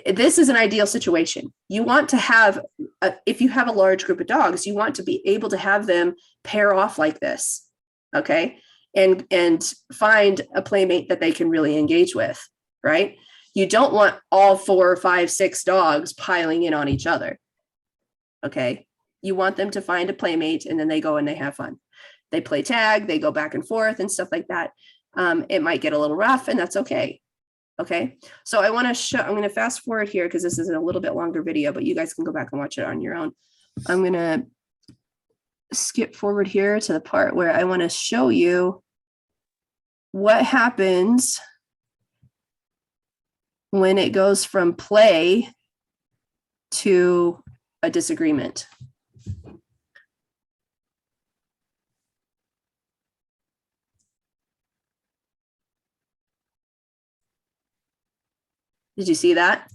This is an ideal situation. You want to have, if you have a large group of dogs, you want to be able to have them pair off like this. Okay. And find a playmate that they can really engage with, right? You don't want all 4, 5, 6 dogs piling in on each other. Okay. You want them to find a playmate, and then they go and they have fun. They play tag, they go back and forth and stuff like that. It might get a little rough, and that's okay. Okay. So I'm going to fast forward here because this is a little bit longer video, but you guys can go back and watch it on your own. I'm going to skip forward here to the part where I want to show you what happens when it goes from play to a disagreement. Did you see that?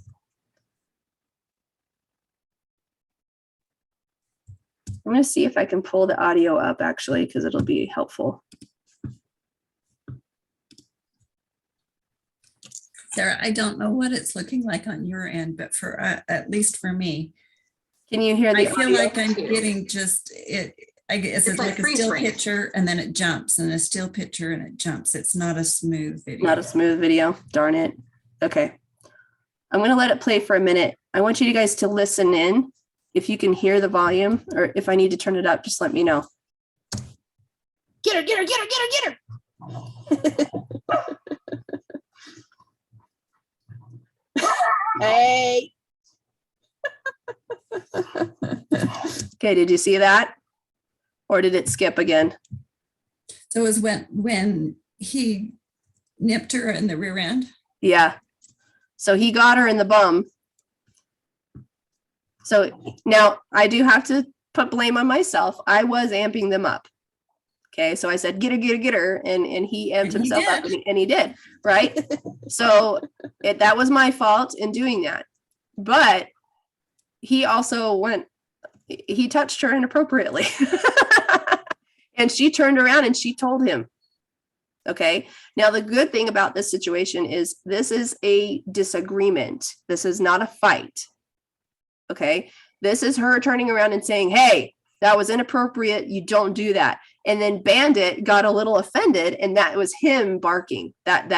I'm going to see if I can pull the audio up actually, because it'll be helpful. Sarah, I don't know what it's looking like on your end, but for at least for me, can you hear the I feel audio? like I'm getting just it. I guess it's like a still picture and then it jumps, and a still picture and it jumps. It's not a smooth video. Not a smooth video. Darn it. Okay. I'm going to let it play for a minute. I want you guys to listen in. If you can hear the volume, or if I need to turn it up, just let me know. Get her, get her, get her, get her, get her. Hey. Okay, did you see that? Or did it skip again? So it was when he nipped her in the rear end? Yeah. So he got her in the bum. So now I do have to put blame on myself. I was amping them up. Okay, so I said, get her, get her, get her. And he amped himself up, and he did, right? So that was my fault in doing that. But he also he touched her inappropriately. And she turned around and she told him. Okay. Now, the good thing about this situation is this is a disagreement. This is not a fight. Okay. This is her turning around and saying, hey, that was inappropriate. You don't do that. And then Bandit got a little offended, and that was him barking, that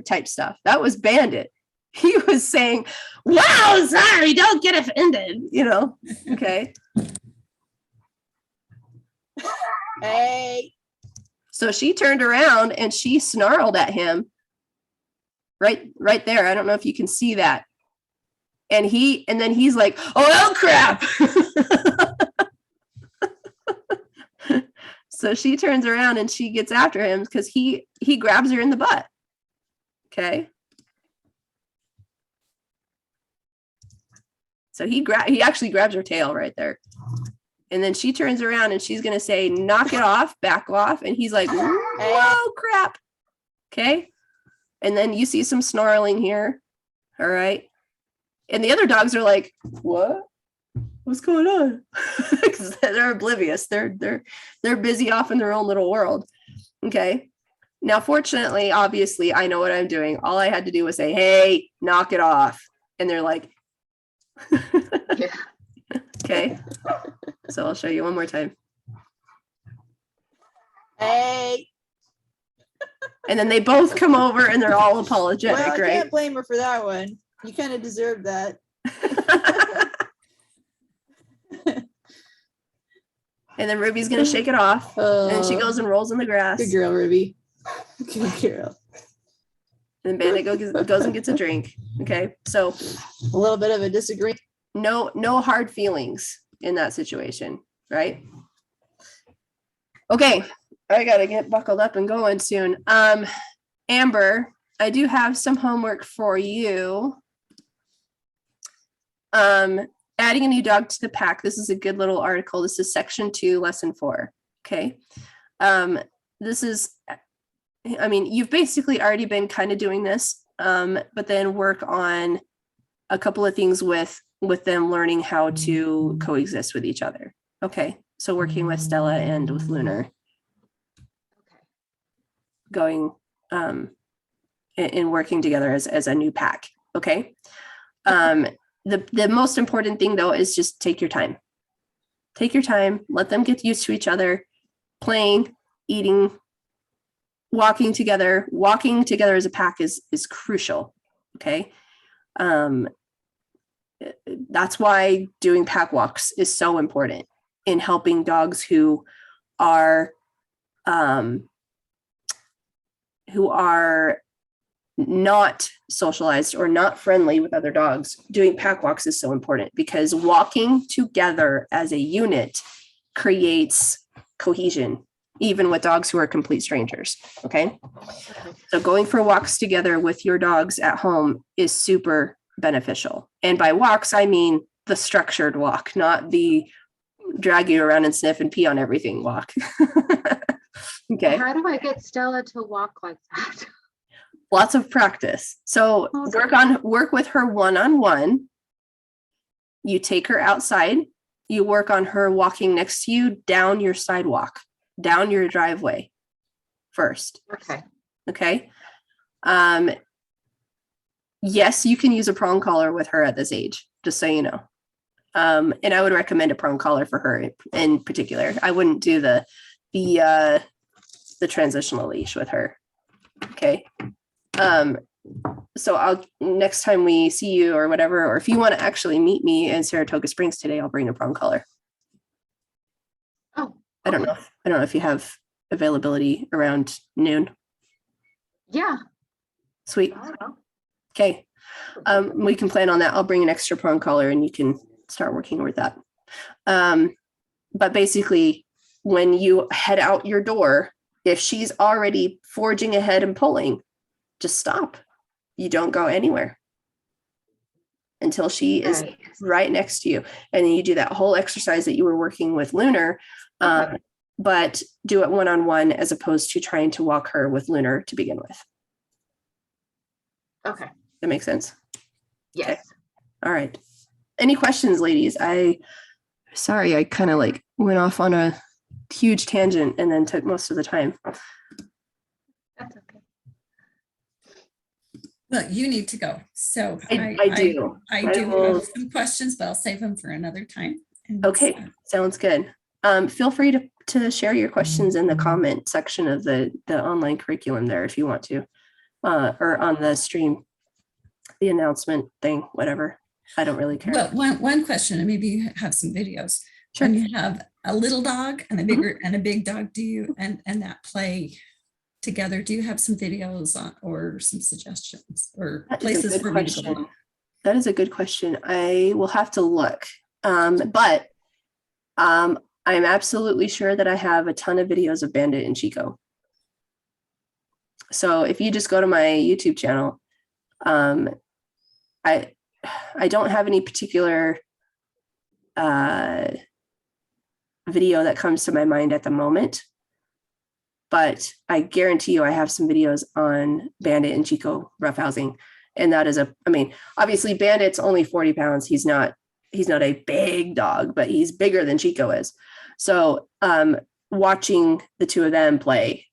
type stuff. That was Bandit. He was saying, wow, sorry, don't get offended, Okay. Hey. So she turned around and she snarled at him right there. I don't know if you can see that. And then he's like, oh crap. So she turns around and she gets after him because he grabs her in the butt. Okay. So he actually grabs her tail right there. And then she turns around and she's going to say, knock it off, back off. And he's like, whoa, crap. Okay. And then you see some snarling here. All right. And the other dogs are like, what? What's going on? Because they're oblivious. They're busy off in their own little world. Okay. Now, fortunately, obviously, I know what I'm doing. All I had to do was say, hey, knock it off. And they're like, Yeah. okay. So I'll show you one more time. Hey. And then they both come over and they're all apologetic, Well, I right? can't blame her for that one. You kind of deserve that. And then Ruby's gonna shake it off. And she goes and rolls in the grass. Good girl, Ruby. Good girl. And Bandit goes and gets a drink. Okay. So A little bit of a disagreement. no hard feelings in that situation, right? Okay. I gotta get buckled up and going soon. Amber, I do have some homework for you. Adding a new dog to the pack. This is a good little article. This is section 2, lesson 4. Okay. This is, I mean, you've basically already been kind of doing this, but then work on a couple of things with them learning how to coexist with each other. Okay. So working with Stella and with Lunar, going and working together as a new pack. Okay. The most important thing though is just take your time. Take your time, let them get used to each other, playing, eating, walking together. Walking together as a pack is crucial. Okay. That's why doing pack walks is so important in helping dogs who are not socialized or not friendly with other dogs. Doing pack walks is so important because walking together as a unit creates cohesion, even with dogs who are complete strangers. Okay. So going for walks together with your dogs at home is super beneficial. And by walks, I mean the structured walk, not the drag you around and sniff and pee on everything walk. Okay. How do I get Stella to walk like that? Lots of practice. So work with her one-on-one. You take her outside. You work on her walking next to you down your sidewalk, down your driveway first. Okay. Yes, you can use a prong collar with her at this age, just so you know. And I would recommend a prong collar for her in particular. I wouldn't do the transitional leash with her. Okay. So I'll next time we see you or whatever, or if you want to actually meet me in Saratoga Springs today, I'll bring a prong collar. Oh, okay. I don't know if you have availability around noon. Yeah. Sweet. I don't know. Okay. We can plan on that. I'll bring an extra prong collar and you can start working with that. But basically, when you head out your door, if she's already forging ahead and pulling, just stop. You don't go anywhere until she is right next to you. And then you do that whole exercise that you were working with Lunar, but do it one-on-one as opposed to trying to walk her with Lunar to begin with. Okay. That makes sense? Yes. Okay. All right. Any questions, ladies? Sorry, I kind of like went off on a huge tangent and then took most of the time. Well, you need to go. So I do. I I do will- have some questions, but I'll save them for another time. And Okay, so- sounds good. Feel free to share your questions in the comment section of the online curriculum there if you want to, or on the stream, the announcement thing, whatever. I don't really care. Well, one question, and maybe you have some videos. Sure. When you have a little dog and a bigger and a big dog, do you and that play together? Do you have some videos on, or some suggestions or That is a places good for me to go? question. That is a good question. I will have to look. But I'm absolutely sure that I have a ton of videos of Bandit and Chico. So if you just go to my YouTube channel, I don't have any particular video that comes to my mind at the moment, but I guarantee you I have some videos on Bandit and Chico roughhousing. And that is I mean, obviously Bandit's only 40 pounds. He's not a big dog, but he's bigger than Chico is. So watching the two of them play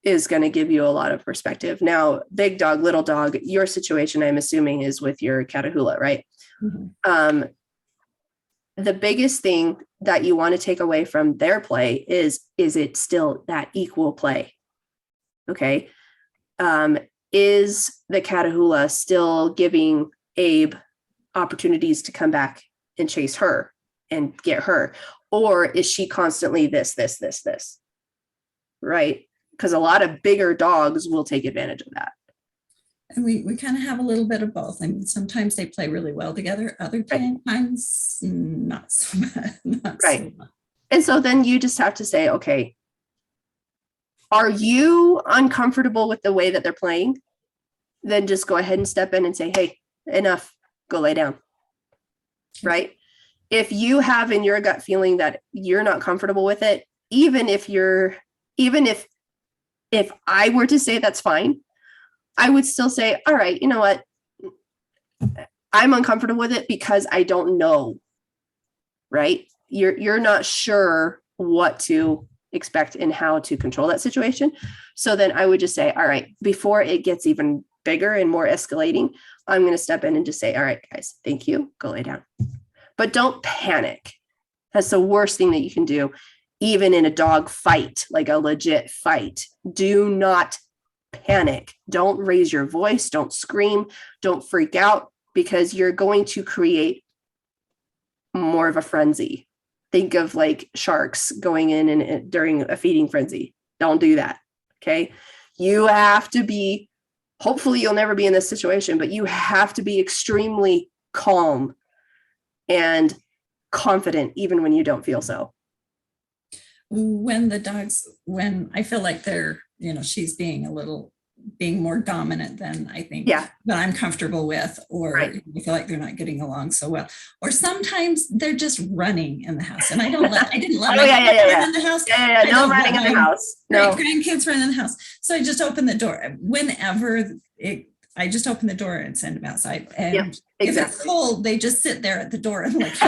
is going to give you a lot of perspective. Now, big dog, little dog, your situation, I'm assuming, is with your Catahoula, right? Mm-hmm. The biggest thing that you want to take away from their play is it still that equal play? Okay. Is the Catahoula still giving Abe opportunities to come back and chase her and get her? Or is she constantly this? Right? Because a lot of bigger dogs will take advantage of that. And we kind of have a little bit of both. I mean, sometimes they play really well together. Other times, not so much. Right. And so then you just have to say, okay, are you uncomfortable with the way that they're playing? Then just go ahead and step in and say, hey, enough, go lay down. Right? If you have in your gut feeling that you're not comfortable with it, even if I were to say that's fine, I would still say, all right, you know what? I'm uncomfortable with it because I don't know. Right? You're not sure what to expect and how to control that situation. So then I would just say, all right, before it gets even bigger and more escalating, I'm going to step in and just say, all right, guys, thank you. Go lay down. But don't panic. That's the worst thing that you can do. Even in a dog fight, like a legit fight, do not panic. Don't raise your voice. Don't scream. Don't freak out, because you're going to create more of a frenzy. Think of like sharks going in and during a feeding frenzy. Don't do that. Okay. You have to be, hopefully you'll never be in this situation, but you have to be extremely calm and confident, even when you don't feel so. When I feel like they're, she's being more dominant than I think that I'm comfortable with, or I feel like they're not getting along so well. Or sometimes they're just running in the house, and I didn't let my kids run in the house. No running in the house. No grandkids run in the house. So I just open the door I just open the door and send them outside. And if it's cold, they just sit there at the door and like.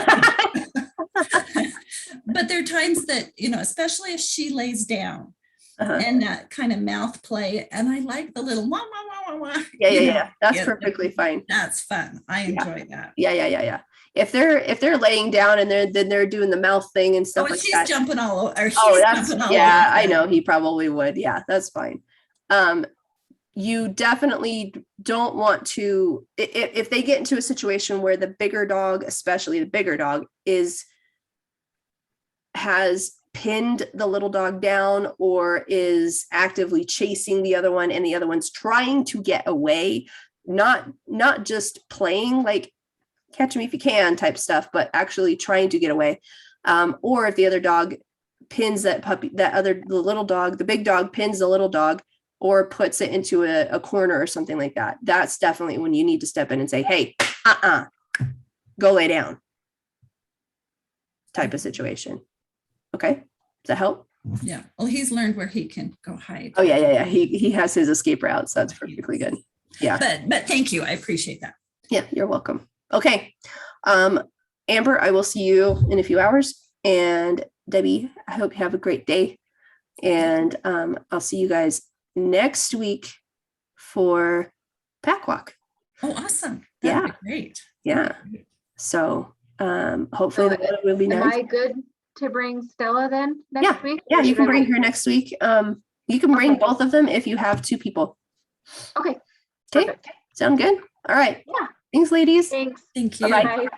But there are times that, especially if she lays down and that kind of mouth play. And I like the little wah, wah, wah, wah, wah. Yeah. That's perfectly fine. That's fun. I enjoy that. Yeah. If they're laying down and they're doing the mouth thing and stuff like she's that. Jumping all over. I know he probably would. Yeah, that's fine. You definitely don't want to, if they get into a situation where the bigger dog, especially the bigger dog, has pinned the little dog down or is actively chasing the other one, and the other one's trying to get away, not just playing like catch me if you can type stuff, but actually trying to get away. Or if the other dog pins the little dog, the big dog pins the little dog or puts it into a corner or something like that. That's definitely when you need to step in and say, hey, go lay down type of situation. Okay. Does that help? Yeah. Well, he's learned where he can go hide. Oh yeah. He has his escape routes. That's perfectly good. Yeah. But thank you. I appreciate that. Yeah, you're welcome. Okay. Amber, I will see you in a few hours. And Debbie, I hope you have a great day. And I'll see you guys next week for pack walk. Oh, awesome. Yeah. That'd be great. Yeah. So hopefully So, the weather will be Am nice. I good to bring Stella then next week? Yeah, or you should can I bring wait? her next week. You can bring Okay. both of them if you have 2 people. Okay. Okay. Perfect. Sound good? All right. Yeah. Thanks, ladies. Thanks. Thank you. Bye-bye. Bye.